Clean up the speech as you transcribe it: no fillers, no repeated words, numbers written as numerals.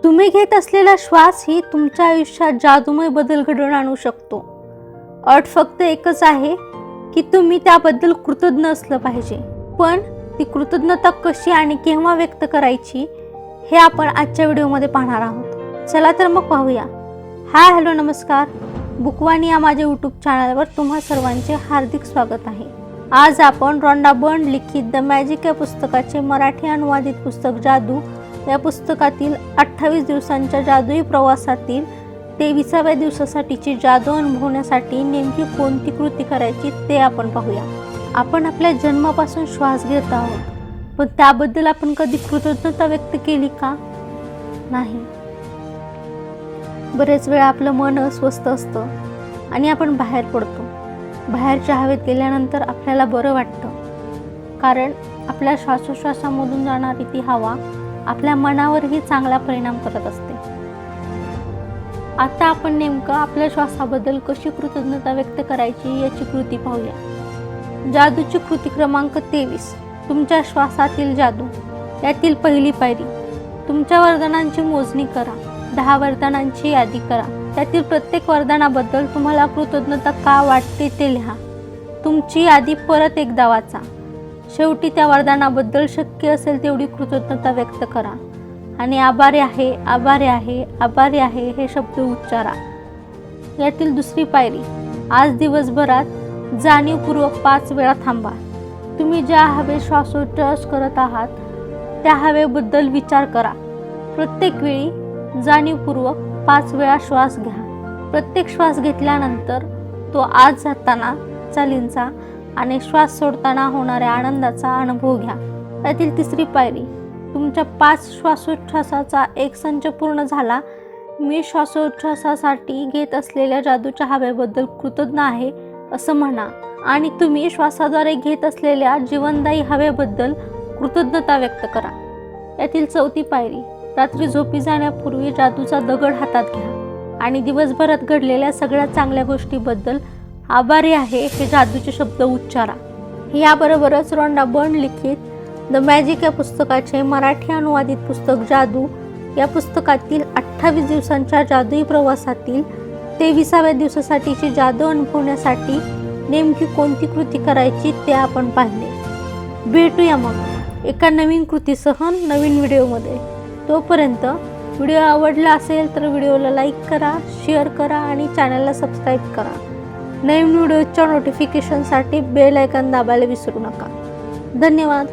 तुम्ही घेत असलेला श्वास ही तुमच्या आयुष्यात जादूमय बदल घडवून आणू शकतो. अट फक्त एकच आहे की तुम्ही त्याबद्दल कृतज्ञ असलं पाहिजे. पण ती कृतज्ञता कशी आणि केव्हा व्यक्त करायची हे आपण आजच्या व्हिडिओमध्ये पाहणार आहोत. चला तर मग पाहूया. हाय हॅलो नमस्कार. बुकवाणी या माझ्या यूट्यूब चॅनलवर तुम्हा सर्वांचे हार्दिक स्वागत आहे. आज आपण रॉन्डा बर्न लिखित द मॅजिक या पुस्तकाचे मराठी अनुवादित पुस्तक जादू या पुस्तकातील 28 दिवसांच्या जादुई प्रवासातील 23व्या दिवसासाठीची जादू अनुभवण्यासाठी नेमकी कोणती कृती करायची ते आपण पाहूया. आपण आपल्या जन्मापासून श्वास घेत आहोत, पण त्याबद्दल आपण कधी कृतज्ञता व्यक्त केली का? नाही. बरेच वेळा आपलं मन अस्वस्थ असतं आणि आपण बाहेर पडतो. बाहेरच्या हवेत गेल्यानंतर आपल्याला बरं वाटतं, कारण आपल्या श्वासोश्वासामधून जाणारी ती हवा आपल्या मनावरही चांगला परिणाम करत असते. आता आपण नेमकं आपल्या श्वासाबद्दल कशी कृतज्ञता व्यक्त करायची याची कृती पाहूया. जादूची कृती क्रमांक 23. तुमच्या श्वासातील जादू. यातील पहिली पायरी, तुमच्या वरदानांची मोजणी करा. 10 वरदानांची यादी करा. त्यातील प्रत्येक वरदानाबद्दल तुम्हाला कृतज्ञता का वाटते ते लिहा. तुमची यादी परत एकदा वाचा. शेवटी त्या वरदानाबद्दल शक्य असेल तेवढी कृतज्ञता व्यक्त करा आणि आभारी आहे, आभारी आहे, आभारी आहे हे शब्द उच्चारा. यातील दुसरी पायरी, आज दिवसभरात जाणीवपूर्वक 5 वेळा थांबा. तुम्ही ज्या हवेत श्वासोच्छ्वास करत आहात त्या हवेबद्दल विचार करा. प्रत्येक वेळी जाणीवपूर्वक 5 वेळा श्वास घ्या. प्रत्येक श्वास घेतल्यानंतर तो आत जाताना चालींचा आणि श्वास सोडताना होणाऱ्या आनंदाचा अनुभव घ्या. त्यातील तिसरी पायरी, तुमच्या 5 श्वासोच्छ्वासाचा एक संच पूर्ण झाला. मी श्वासोच्छ्वासासाठी घेत असलेल्या जादूच्या हवेबद्दल कृतज्ञ आहे असं म्हणा आणि तुम्ही श्वासाद्वारे घेत असलेल्या जीवनदायी हवेबद्दल कृतज्ञता व्यक्त करा. यातील चौथी पायरी, रात्री झोपी जाण्यापूर्वी जादूचा दगड हातात घ्या आणि दिवसभरात घडलेल्या सगळ्या चांगल्या गोष्टीबद्दल आभारी आहे हे जादूचे शब्द उच्चारा. याबरोबरच रॉन्डा बर्न लिखित द मॅजिक या पुस्तकाचे मराठी अनुवादित पुस्तक जादू या पुस्तकातील 28 दिवसांच्या जादुई प्रवासातील 23व्या दिवसासाठीची जादू अनुभवण्यासाठी नेमकी कोणती कृती करायची ते आपण पाहिले. भेटूया मग एका नवीन कृतीसह नवीन व्हिडिओमध्ये. तोपर्यंत व्हिडिओ आवडला असेल तर व्हिडिओला लाईक करा, शेअर करा आणि चॅनलला सबस्क्राईब करा. नवीन व्हिडिओच्या नोटिफिकेशनसाठी बेल आयकॉन दाबायला विसरू नका. धन्यवाद.